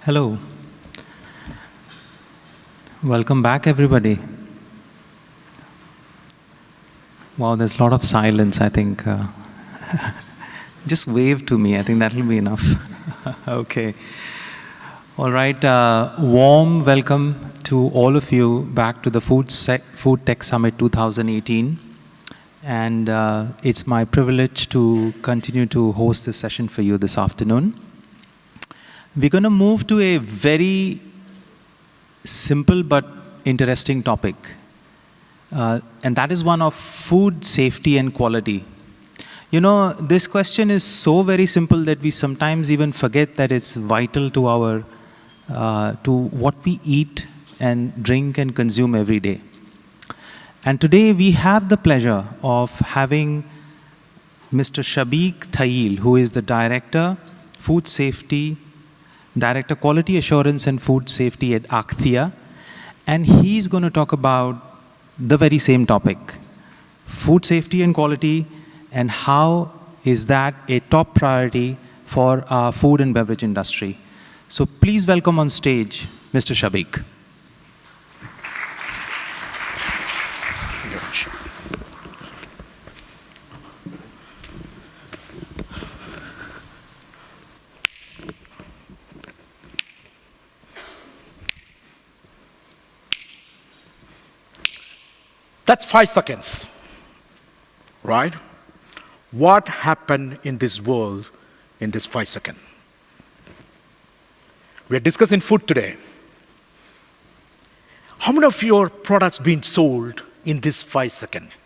Hello. Welcome back, everybody. Wow, there's a lot of silence, I think. Just wave to me. I think that'll be enough. Okay. All right. Warm welcome to all of you back to the Food Tech Summit 2018. And it's my privilege to continue to host this session for you this afternoon. We're going to move to a very simple but interesting topic. And that is one of food safety and quality. You know, this question is so very simple that we sometimes even forget that it's vital to our, to what we eat and drink and consume every day. And today we have the pleasure of having Mr. Shabeek Thayyil, who is the Director, Food Safety, Director Quality Assurance and Food Safety at Agthia. And he's going to talk about the very same topic, food safety and quality, and how is that a top priority for our food and beverage industry. So please welcome on stage, Mr. Shabeek. That's 5 seconds, right? What happened in this world in this 5 seconds? We are discussing food today. How many of your products being sold in this 5 seconds?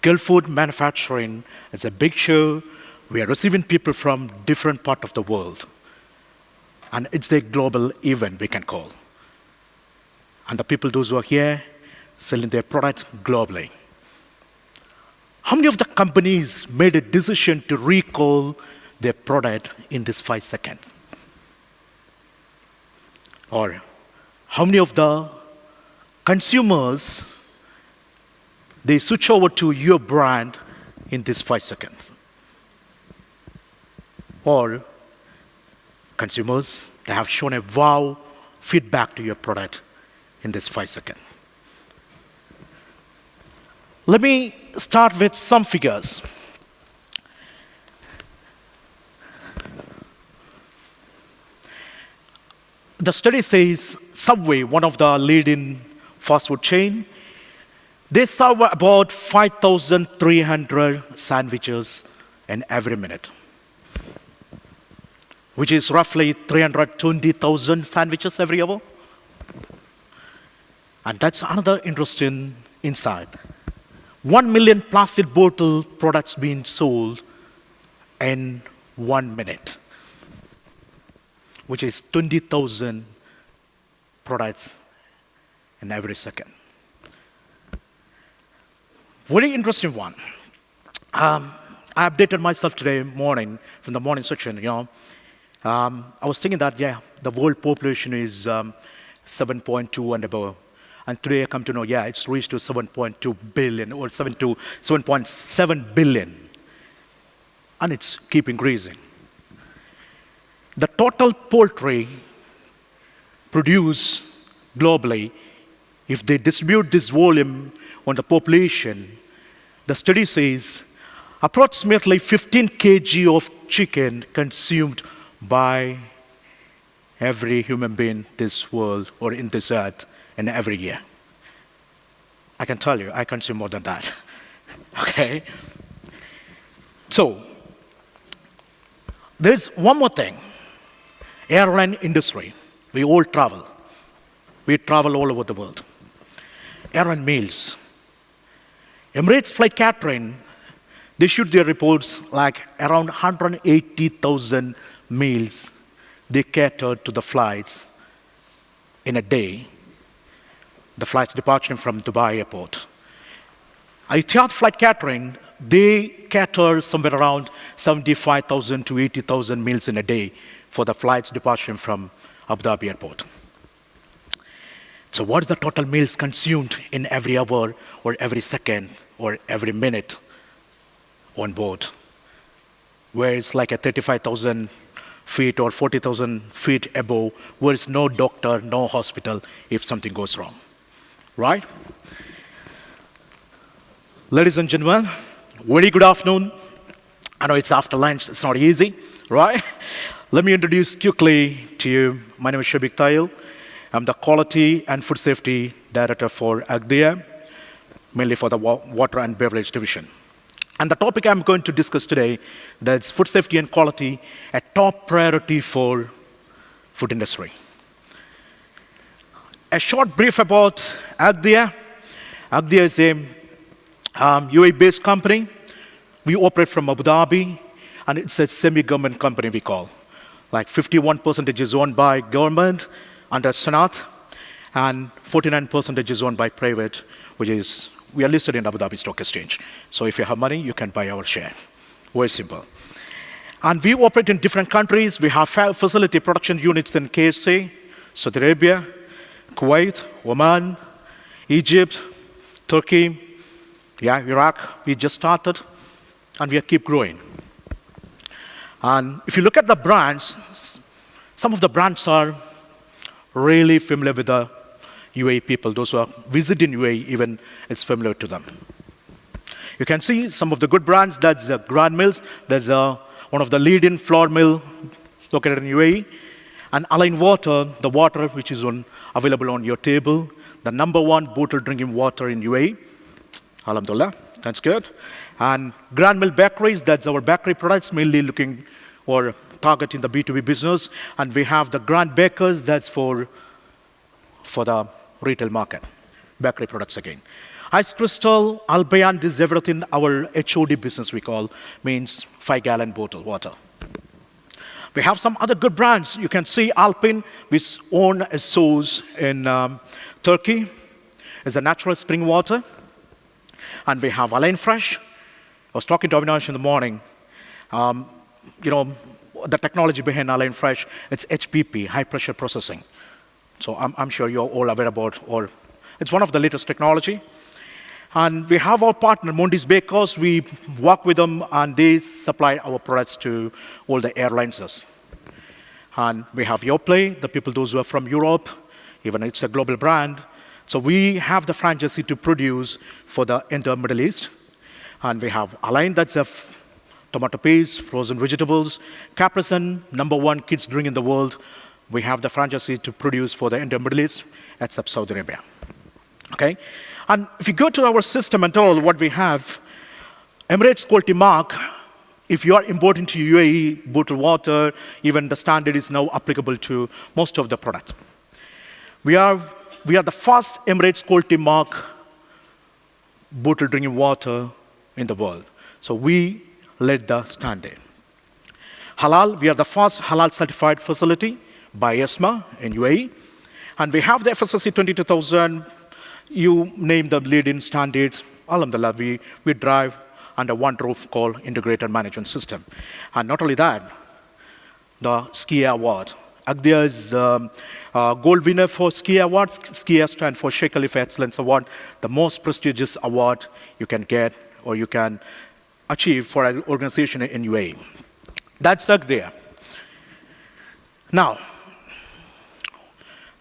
Gulfood manufacturing is a big show. We are receiving people from different parts of the world. And it's a global event, we can call. And the people, those who are here, selling their products globally. How many of the companies made a decision to recall their product in this 5 seconds? Or how many of the consumers, they switch over to your brand in this 5 seconds? Or consumers, they have shown a wow feedback to your product in this 5 seconds. Let me start with some figures. The study says Subway, one of the leading fast food chain, they serve about 5,300 sandwiches in every minute, which is roughly 320,000 sandwiches every hour. And that's another interesting insight. 1 million plastic bottle products being sold in 1 minute, which is 20,000 products in every second. Very interesting one. I updated myself today morning from the morning section. I was thinking that the world population is 7.2 and above. And today I come to know, it's reached to 7.2 billion or 7.7 billion. And it's keep increasing. The total poultry produced globally, if they distribute this volume on the population, the study says approximately 15 kg of chicken consumed by every human being in this world or in this earth in every year. I can tell you, I consume more than that. Okay? So, there's one more thing. Airline industry. We all travel. We travel all over the world. Airline meals. Emirates Flight Catering, they shoot their reports like around 180,000 meals they cater to the flights in a day. The flights departing from Dubai airport. Agthia Flight Catering, they cater somewhere around 75,000 to 80,000 meals in a day for the flights departing from Abu Dhabi airport. So what is the total meals consumed in every hour or every second or every minute on board? Where it's like a 35,000 feet or 40,000 feet above, where is no doctor, no hospital if something goes wrong, right? Ladies and gentlemen, very good afternoon. I know it's after lunch, it's not easy, right? Let me introduce quickly to you. My name is Shabeek Thayyil. I'm the Quality and Food Safety Director for Agthia, mainly for the Water and Beverage Division. And the topic I'm going to discuss today, that's food safety and quality, a top priority for food industry. A short brief about Agthia. Agthia is a UAE-based company. We operate from Abu Dhabi, and it's a semi-government company, we call. Like 51% is owned by government under Sanat, and 49% is owned by private, which is, we are listed in Abu Dhabi Stock Exchange. So if you have money, you can buy our share. Very simple. And we operate in different countries. We have facility production units in KSA, Saudi Arabia, Kuwait, Oman, Egypt, Turkey, Iraq. We just started. And we keep growing. And if you look at the brands, some of the brands are really familiar with the UAE people. Those who are visiting UAE, even it's familiar to them. You can see some of the good brands. That's the Grand Mills. There's one of the leading flour mill located in UAE. And Align Water, the water which is available on your table, the #1 bottled drinking water in UAE. Alhamdulillah, that's good. And Grand Mill Bakeries, that's our bakery products, mainly looking or targeting the B2B business. And we have the Grand Bakers, that's for the retail market, bakery products again. Ice Crystal, Albayan, this is everything our HOD business we call, means 5-gallon bottle water. We have some other good brands. You can see Alpin, which own a source in Turkey. It's a natural spring water. And we have Align Fresh. I was talking to Avinash in the morning. The technology behind Align Fresh, it's HPP, high pressure processing. So I'm sure you're all aware about, or it's one of the latest technology. And we have our partner, Mondi's Bakers. We work with them, and they supply our products to all the airlines. And we have Yoplait, the people, those who are from Europe, even it's a global brand. So we have the franchisee to produce for the entire Middle East. And we have Align, that's a tomato paste, frozen vegetables. Capricin, #1 kids drink in the world. We have the franchisee to produce for the entire Middle East, except Saudi Arabia. Okay? And if you go to our system and all, what we have, Emirates Quality Mark, if you are importing to UAE, bottled water, even the standard is now applicable to most of the product. We are the first Emirates Quality Mark bottled drinking water in the world. So we led the standard. Halal, we are the first halal certified facility by ESMA in UAE. And we have the FSSC 22000. You name the leading standards. Alhamdulillah, we drive under one roof called Integrated Management System. And not only that, the SKIA Award. Agthia is gold winner for SKIA Awards. SKIA stands for Sheikh Khalifa Excellence Award, the most prestigious award you can get or you can achieve for an organization in UAE. That's Agthia. Now,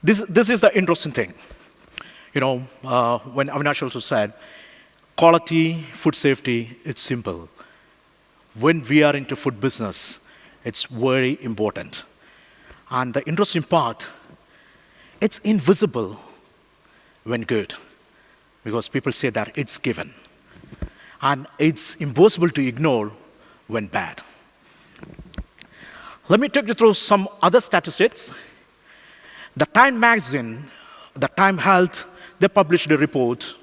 this is the interesting thing. When Avinash also said, quality, food safety, it's simple. When we are into food business, it's very important. And the interesting part, it's invisible when good, because people say that it's given. And it's impossible to ignore when bad. Let me take you through some other statistics. The Time magazine, the Time Health, they published a report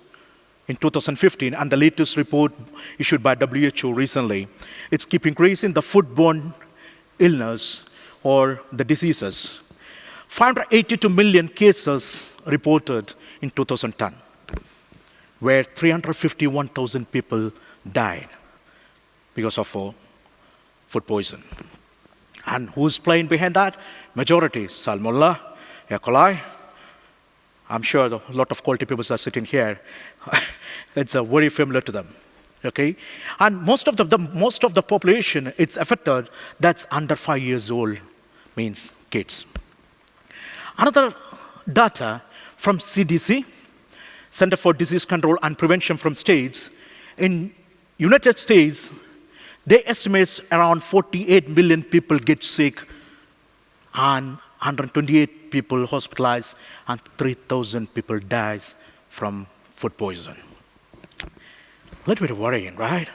in 2015, and the latest report issued by WHO recently, it's keep increasing the foodborne illness or the diseases. 582 million cases reported in 2010, where 351,000 people died because of food poison. And who's playing behind that? Majority, Salmonella, E. coli. I'm sure a lot of quality people are sitting here. It's very familiar to them. Okay? And most of the population, it's affected, that's under 5 years old means kids. Another data from CDC, Center for Disease Control and Prevention from states, in United States, they estimate around 48 million people get sick and 128 people hospitalized and 3,000 people dies from food poison. A little bit worrying, right?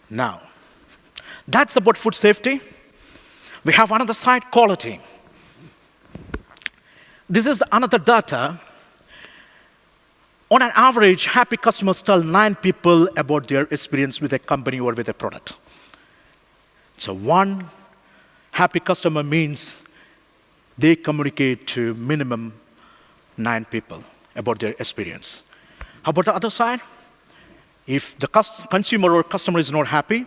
Now, that's about food safety. We have another side, quality. This is another data. On an average, happy customers tell 9 people about their experience with a company or with a product. So one happy customer means they communicate to minimum 9 people about their experience. How about the other side? If the consumer or customer is not happy,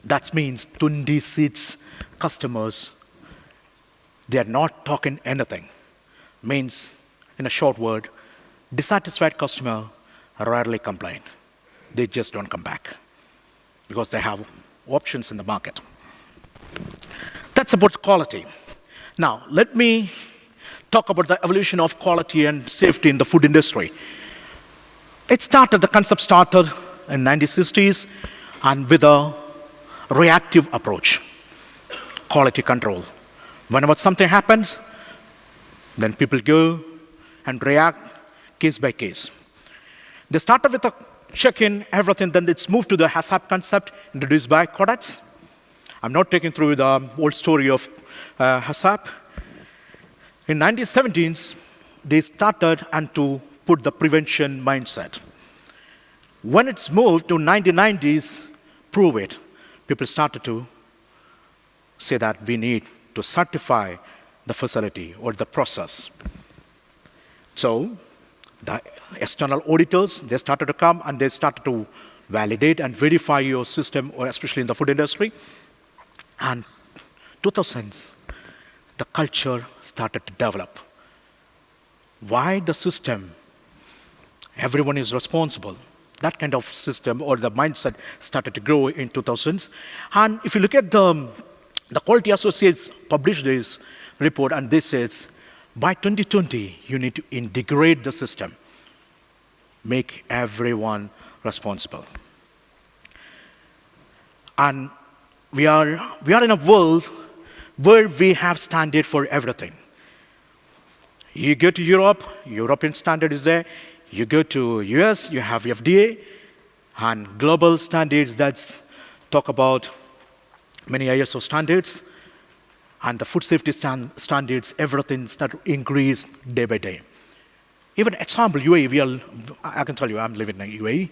that means 26 customers, they are not talking anything. Means, in a short word, dissatisfied customer rarely complain. They just don't come back because they have options in the market. That's about quality. Now, let me talk about the evolution of quality and safety in the food industry. The concept started in 1960s and with a reactive approach, quality control. Whenever something happens, then people go and react case by case. They started with a check-in, everything, then it's moved to the HACCP concept introduced by Codex. I'm not taking through the old story of HACCP. In 1917s, they started and to put the prevention mindset. When it's moved to 1990s, prove it, people started to say that we need to certify the facility or the process. So the external auditors, they started to come and they started to validate and verify your system, or especially in the food industry. And 2000s, the culture started to develop. Why the system? Everyone is responsible. That kind of system or the mindset started to grow in 2000s. And if you look at the Quality Associates published this report, and this says, by 2020, you need to integrate the system, make everyone responsible. And we are in a world where we have standard for everything. You go to Europe, European standard is there. You go to US, you have FDA, and global standards that talk about many ISO standards, and the food safety standards, everything start to increase day by day. Even example, UAE, I can tell you, I'm living in UAE.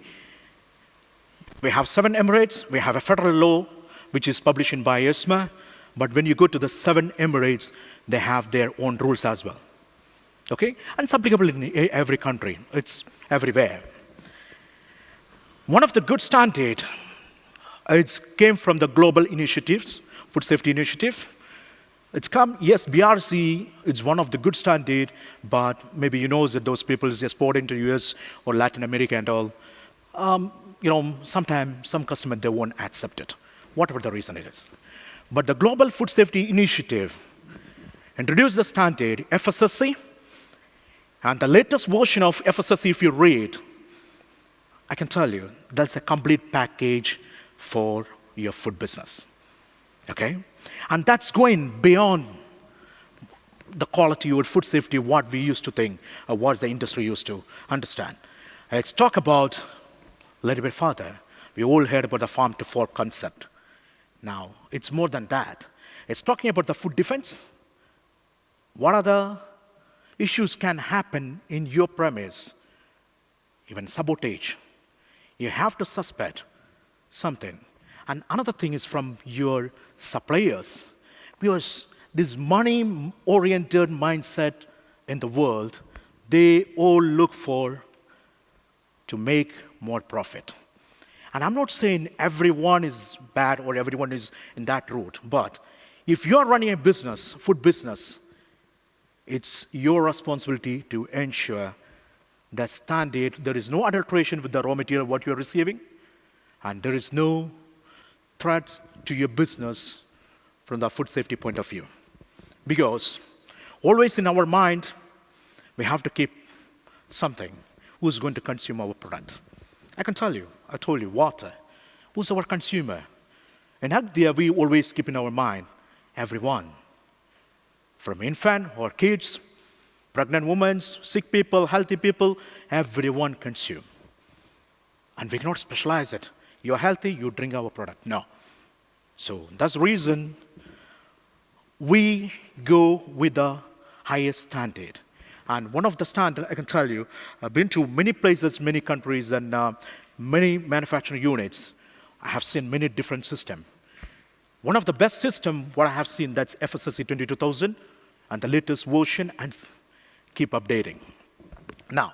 We have 7 Emirates, we have a federal law, which is published by ESMA, but when you go to the 7 Emirates, they have their own rules as well. Okay? And it's applicable in every country. It's everywhere. One of the good standards, it came from the global initiatives, food safety initiative. It's come, yes, BRC is one of the good standards, but maybe you know that those people is exporting to US or Latin America and all. Sometimes some customers, they won't accept it, whatever the reason it is. But the Global Food Safety Initiative introduced the standard, FSSC, and the latest version of FSSC, if you read, I can tell you, that's a complete package for your food business, okay? And that's going beyond the quality or food safety, what we used to think, or what the industry used to understand. Let's talk about a little bit further. We all heard about the farm to fork concept. Now, it's more than that. It's talking about the food defense. What other issues can happen in your premise? Even sabotage. You have to suspect something. And another thing is from your suppliers. Because this money-oriented mindset in the world, they all look for to make more profit. And I'm not saying everyone is bad or everyone is in that route, but if you're running a business, food business, it's your responsibility to ensure that standard, there is no adulteration with the raw material what you're receiving, and there is no threat to your business from the food safety point of view. Because always in our mind, we have to keep something. Who's going to consume our product? I can tell you, I told you, water. Who's our consumer? In Agthia, we always keep in our mind everyone. From infant or kids, pregnant women, sick people, healthy people, everyone consume. And we cannot specialize it. You're healthy, you drink our product. No. So that's the reason we go with the highest standard. And one of the standards, I can tell you, I've been to many places, many countries, and many manufacturing units. I have seen many different systems. One of the best systems, what I have seen, that's FSSC 22000, and the latest version, and keep updating. Now,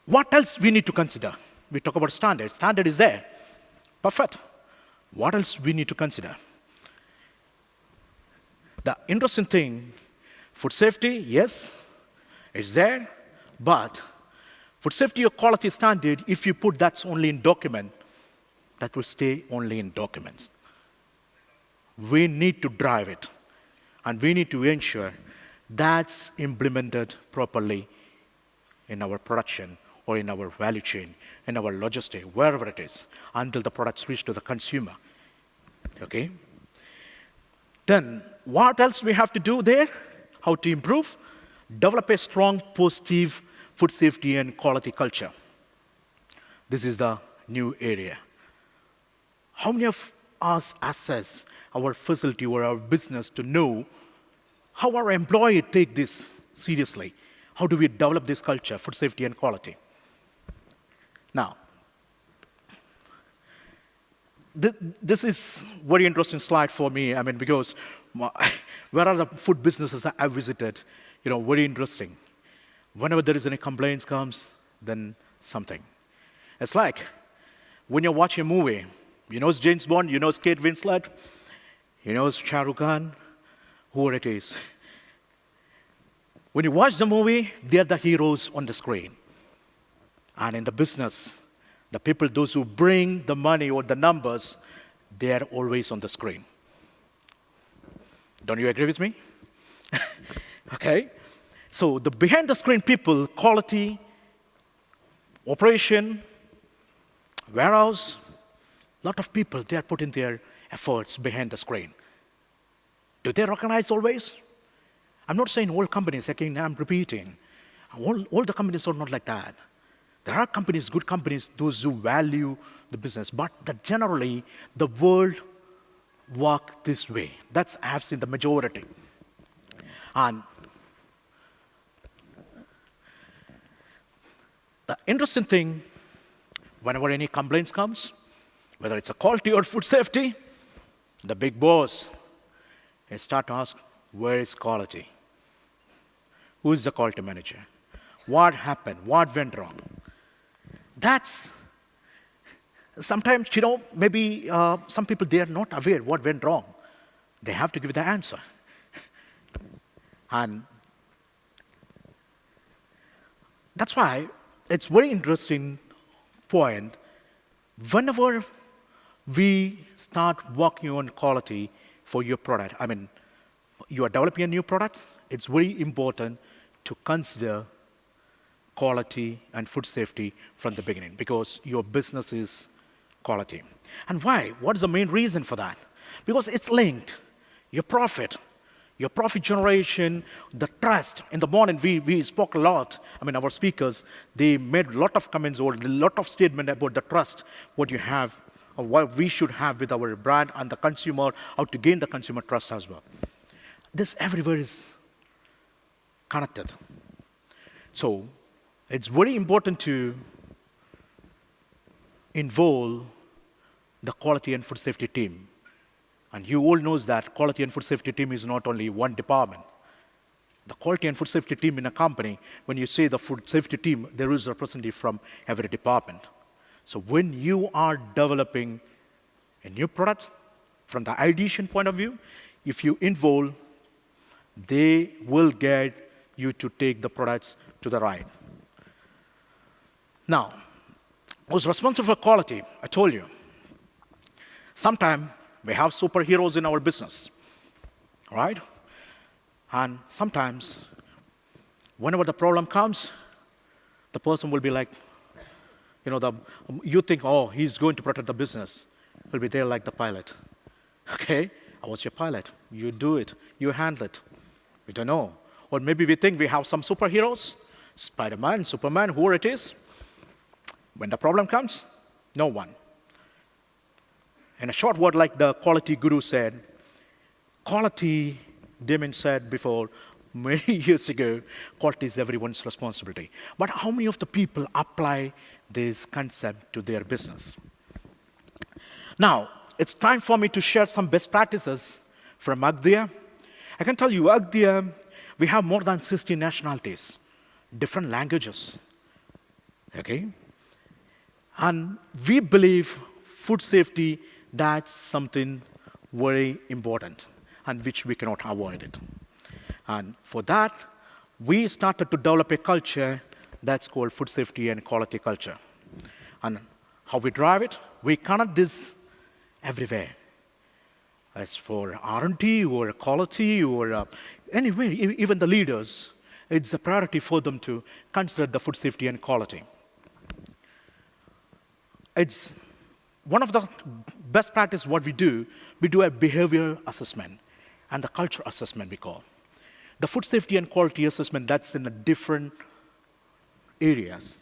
what else we need to consider? We talk about standard. Standard is there. Perfect. What else we need to consider? The interesting thing, food safety, yes, it's there, but food safety or quality standard, if you put that only in document, that will stay only in documents. We need to drive it, and we need to ensure that's implemented properly in our production or in our value chain, in our logistics, wherever it is, until the products reach to the consumer. Okay? Then, what else we have to do there? How to improve? Develop a strong, positive food safety and quality culture. This is the new area. How many of us assess our facility or our business to know how our employees take this seriously? How do we develop this culture, food safety and quality? Now, this is very interesting slide for me. I mean, because where are the food businesses I visited? Very interesting. Whenever there is any complaints comes, then something. It's like when you're watching a movie, it's James Bond, it's Kate Winslet, it's Shah Rukh Khan, whoever it is. When you watch the movie, they're the heroes on the screen. And in the business, the people, those who bring the money or the numbers, they are always on the screen. Don't you agree with me? Okay. So the behind the screen people, quality, operation, warehouse, a lot of people, they are putting their efforts behind the screen. Do they recognize always? I'm not saying all companies, again, I'm repeating. All the companies are not like that. There are companies, good companies, those who value the business, but generally, the world work this way. That's, I have seen the majority. And the interesting thing, whenever any complaints comes, whether it's a quality or food safety, the big boss will start to ask, where is quality? Who is the quality manager? What happened? What went wrong? That's sometimes, maybe some people, they are not aware what went wrong. They have to give the answer. And that's why it's very interesting point. Whenever we start working on quality for your product, I mean, you are developing a new product, it's very important to consider quality and food safety from the beginning, because your business is quality. And why? What is the main reason for that? Because it's linked. Your profit generation, the trust. In the morning, we spoke a lot. I mean, our speakers, they made a lot of comments or a lot of statements about the trust, what you have, or what we should have with our brand and the consumer, how to gain the consumer trust as well. This everywhere is connected. So it's very important to involve the quality and food safety team. And you all know that quality and food safety team is not only one department. The quality and food safety team in a company, when you say the food safety team, there is a representative from every department. So when you are developing a new product, from the ideation point of view, if you involve, they will get you to take the products to the right. Now, who's responsible for quality? I told you. Sometimes We have superheroes in our business, right? And sometimes, whenever the problem comes, the person will be like, you think, oh, he's going to protect the business. He'll be there like the pilot. Okay, I was your pilot. You do it. You handle it. We don't know. Or maybe we think we have some superheroes, Spider-Man, Superman, whoever it is. When the problem comes, no one. In a short word, like the quality guru said, quality, Damien said before, many years ago, quality is everyone's responsibility. But how many of the people apply this concept to their business? Now, it's time for me to share some best practices from Agthia. I can tell you, Agthia, we have more than 60 nationalities, different languages, okay? And we believe food safety, that's something very important and which we cannot avoid it. And for that, we started to develop a culture that's called food safety and quality culture. And how we drive it, we connect this everywhere. As for R&D or quality or anywhere, even the leaders, it's a priority for them to consider the food safety and quality. It's one of the best practice what we do a behavior assessment and the culture assessment we call. The food safety and quality assessment, that's in a different areas.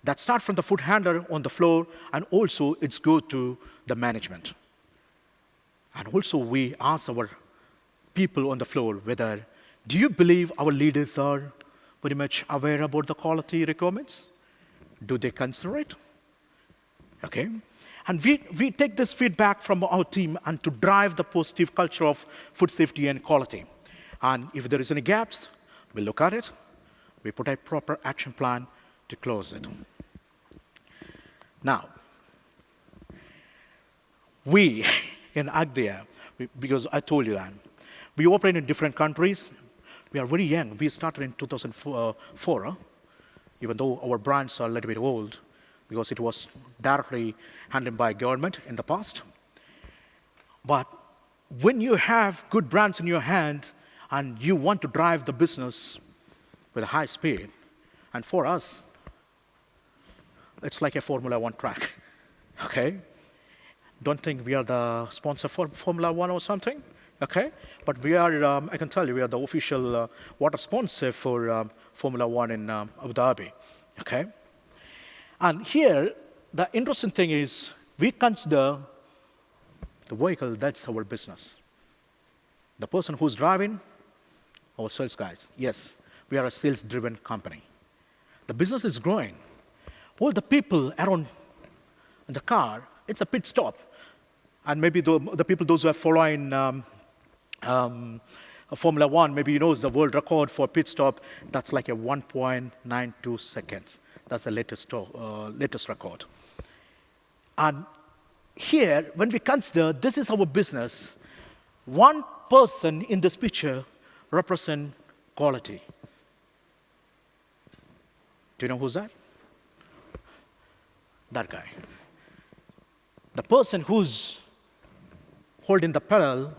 That start from the food handler on the floor, and also it's go to the management. And also we ask our people on the floor whether, do you believe our leaders are very much aware about the quality requirements? Do they consider it? Okay. And we take this feedback from our team and to drive the positive culture of food safety and quality. And if there is any gaps, we look at it, we put a proper action plan to close it. Now, we in Agthia, because I told you that, we operate in different countries. We are very young. We started in 2004, even though our brands are a little bit old, because it was directly handled by government in the past. But when you have good brands in your hand and you want to drive the business with a high speed, and for us, it's like a Formula One track, okay? Don't think we are the sponsor for Formula One or something, okay? But we are, I can tell you, we are the official water sponsor for Formula One in Abu Dhabi, okay? And here, the interesting thing is, we consider the vehicle, that's our business. The person who's driving, our sales guys. Yes, we are a sales-driven company. The business is growing. All the people around the car, it's a pit stop. And maybe the people, those who are following Formula One, maybe you know the world record for pit stop, that's like a 1.92 seconds. That's the latest record. And here, when we consider this is our business, one person in this picture represents quality. Do you know who's that? That guy. The person who's holding the pedal,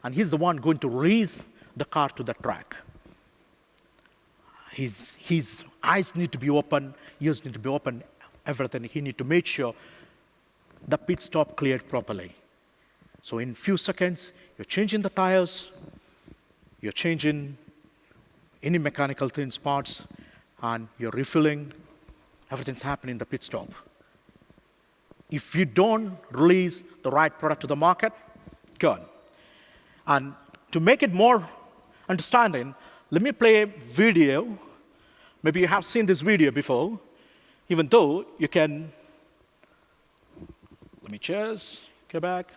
and he's the one going to raise the car to the track. His eyes need to be open, ears need to be open, everything. He need to make sure the pit stop cleared properly. So in few seconds, you're changing the tires, you're changing any mechanical things, parts, and you're refilling. Everything's happening in the pit stop. If you don't release the right product to the market, gone. And to make it more understanding, let me play a video. Maybe you have seen this video before, even though you can, let me just go back.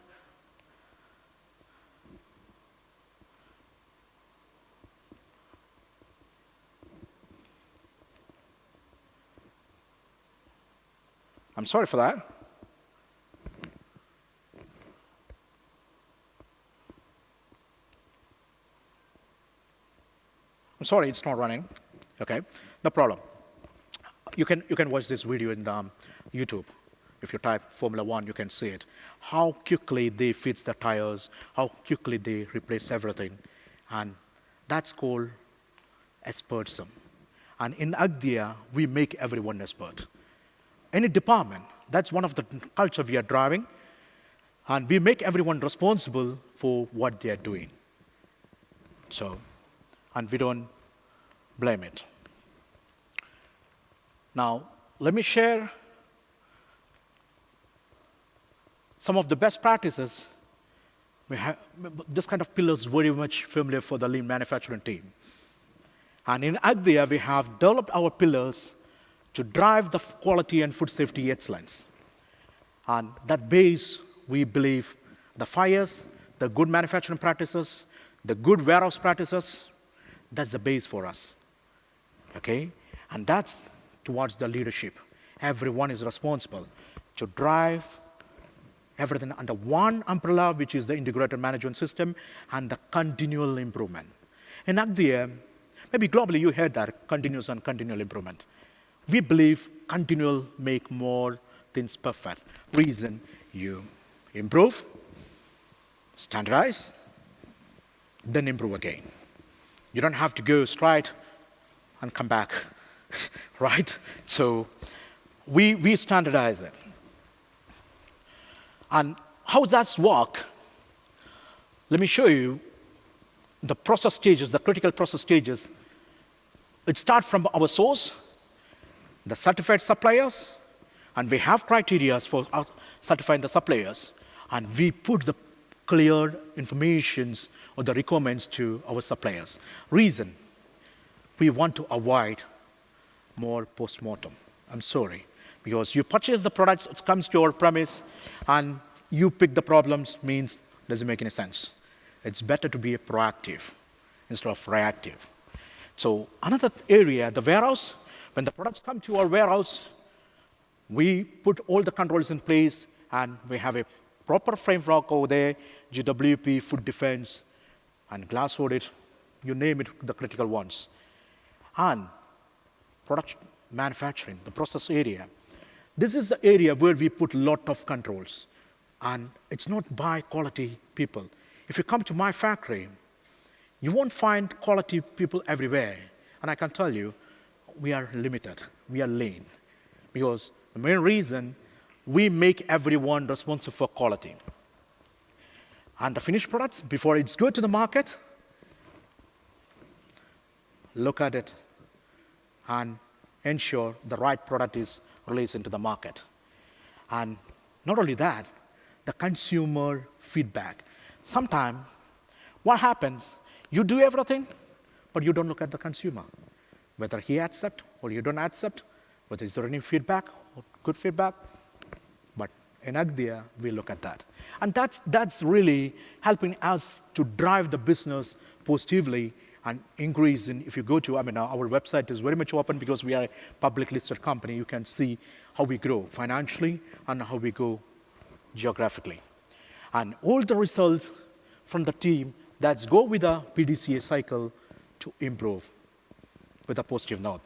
I'm sorry for that. I'm sorry, it's not running. Okay, no problem. You can watch this video in YouTube. If you type Formula One, you can see it. How quickly they fix the tires, how quickly they replace everything. And that's called expertism. And in Agthia, we make everyone expert. Any department, that's one of the culture we are driving. And we make everyone responsible for what they are doing. So, and we don't blame it. Now, let me share some of the best practices. We have this kind of pillars very much familiar for the lean manufacturing team. And in Agthia, we have developed our pillars to drive the quality and food safety excellence. And that base, we believe, the fires, the good manufacturing practices, the good warehouse practices, that's the base for us. Okay? And that's towards the leadership. Everyone is responsible to drive everything under one umbrella, which is the integrated management system and the continual improvement. In Agthia, maybe globally you heard that, continuous and continual improvement. We believe continual make more things perfect. Reason, you improve, standardize, then improve again. You don't have to go straight and come back, right? So we standardize it. And how does that work? Let me show you the process stages, the critical process stages. It starts from our source, the certified suppliers, and we have criteria for certifying the suppliers, and we put the clear informations or the requirements to our suppliers. Reason, we want to avoid more post-mortem. I'm sorry, because you purchase the products, it comes to your premise, and you pick the problems, means doesn't make any sense. It's better to be proactive instead of reactive. So another area, the warehouse, when the products come to our warehouse, we put all the controls in place, and we have a proper framework over there, GWP, food defense, and glass audit, you name it, the critical ones. And product manufacturing, the process area. This is the area where we put a lot of controls. And it's not by quality people. If you come to my factory, you won't find quality people everywhere. And I can tell you, we are limited, we are lean. Because the main reason, we make everyone responsible for quality. And the finished products, before it's go to the market, look at it and ensure the right product is released into the market. And not only that, the consumer feedback. Sometimes what happens, you do everything, but you don't look at the consumer. Whether he accepts or you don't accept, whether is there any feedback or good feedback. But in Agthia, we look at that. And that's really helping us to drive the business positively and increase in, if you go to, our website is very much open because we are a public listed company. You can see how we grow financially and how we go geographically. And all the results from the team that go with the PDCA cycle to improve with a positive note.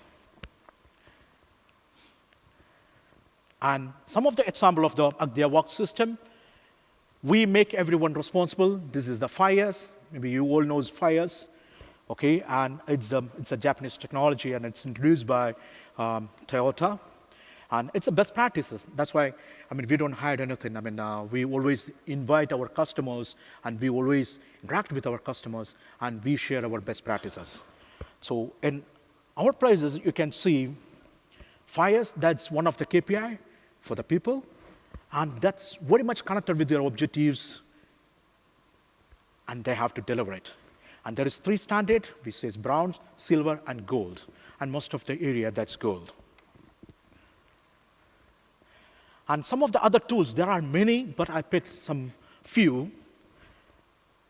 And some of the example of the Agthia work system, we make everyone responsible. This is the fires. Maybe you all know fires. Okay, and it's a Japanese technology, and it's introduced by Toyota, and it's a best practices. That's why, we don't hide anything. We always invite our customers, and we always interact with our customers, and we share our best practices. So in our places, you can see fires. That's one of the KPI for the people, and that's very much connected with their objectives, and they have to deliver it. And there is 3 standards, which is bronze, silver, and gold. And most of the area, that's gold. And some of the other tools, there are many, but I picked some few.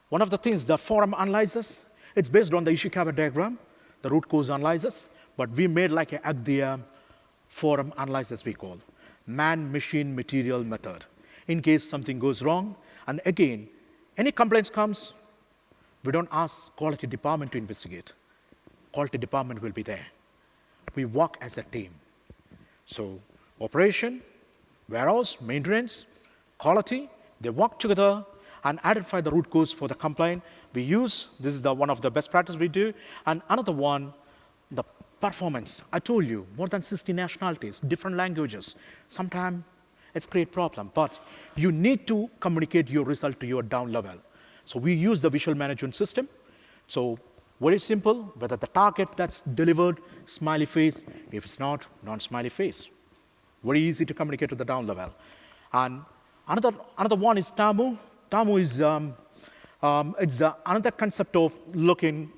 One of the things, the forum analysis, it's based on the Ishikawa diagram, the root cause analysis, but we made like a Agthia forum analysis we call. Man, machine, material method. In case something goes wrong, and again, any complaints comes, we don't ask quality department to investigate. Quality department will be there. We work as a team. So operation, warehouse, maintenance, quality, they work together and identify the root cause for the complaint. We use, this is one of the best practices we do. And another one, the performance. I told you, more than 60 nationalities, different languages. Sometimes it's a great problem, but you need to communicate your result to your down level. So we use the visual management system. So very simple, whether the target that's delivered, smiley face, if it's not, non-smiley face. Very easy to communicate to the down level. And another one is TAMU. TAMU is another concept of looking,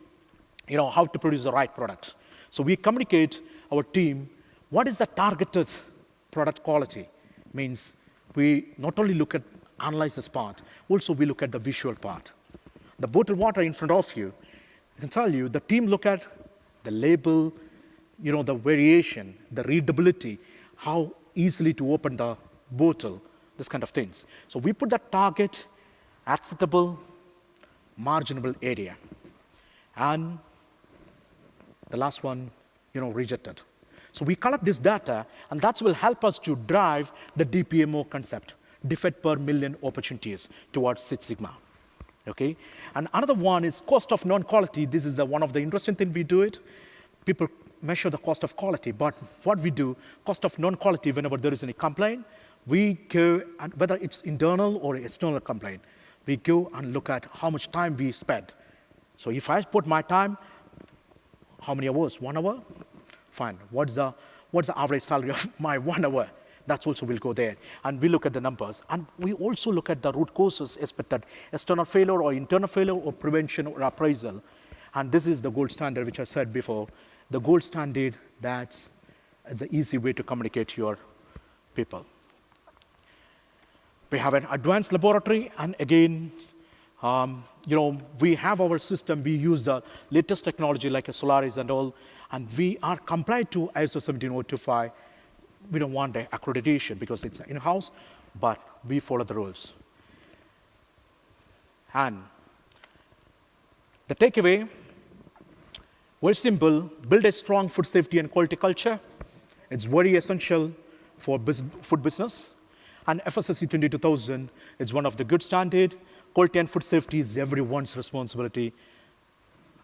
how to produce the right product. So we communicate our team, what is the targeted product quality? Means we not only look at analyze this part, also we look at the visual part. The bottled water in front of you, I can tell you, the team look at the label, the variation, the readability, how easily to open the bottle, this kind of things. So we put that target, acceptable, marginable area. And the last one, rejected. So we collect this data, and that will help us to drive the DPMO concept, defect per million opportunities towards Six Sigma. Okay? And another one is cost of non-quality. This is one of the interesting things we do it. People measure the cost of quality, but what we do, cost of non-quality, whenever there is any complaint, we go, and whether it's internal or external complaint, we go and look at how much time we spend. So if I put my time, how many hours? 1 hour? Fine. What's the average salary of my 1 hour? That also will go there. And we look at the numbers. And we also look at the root causes, expected external failure or internal failure or prevention or appraisal. And this is the gold standard, which I said before. The gold standard, that's the easy way to communicate to your people. We have an advanced laboratory, and again, we have our system. We use the latest technology like a Solaris and all, and we are compliant to ISO 17025. We don't want the accreditation because it's in-house, but we follow the rules. And the takeaway, very simple, build a strong food safety and quality culture. It's very essential for food business. And FSSC 22000 is one of the good standard. Quality and food safety is everyone's responsibility.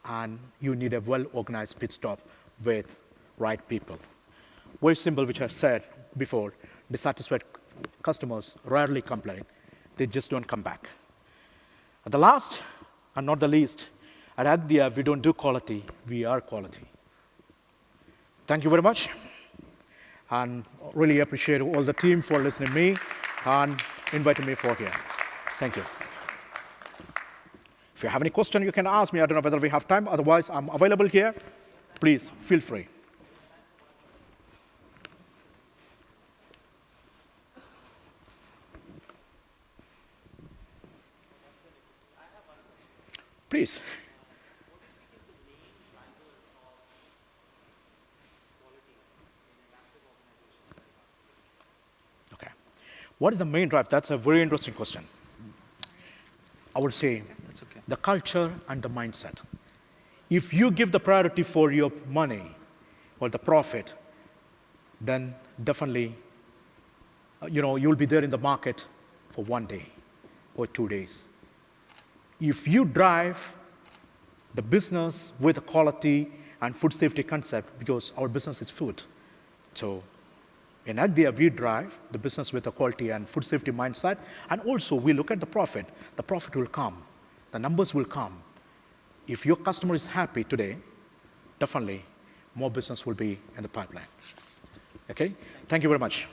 And you need a well-organized pit stop with right people. Very simple, which I said before, dissatisfied customers rarely complain. They just don't come back. At the last, and not the least, at Agthia, we don't do quality, we are quality. Thank you very much. And really appreciate all the team for listening to me and inviting me for here. Thank you. If you have any question, you can ask me. I don't know whether we have time. Otherwise, I'm available here. Please, feel free. Please. Okay. What is the main drive? That's a very interesting question. I would say That's okay. the culture and the mindset. If you give the priority for your money or the profit, then definitely, you'll be there in the market for 1 day or 2 days. If you drive the business with the quality and food safety concept, because our business is food. So in Agthia, we drive the business with the quality and food safety mindset, and also we look at the profit. The profit will come. The numbers will come. If your customer is happy today, definitely more business will be in the pipeline. Okay? Thank you very much.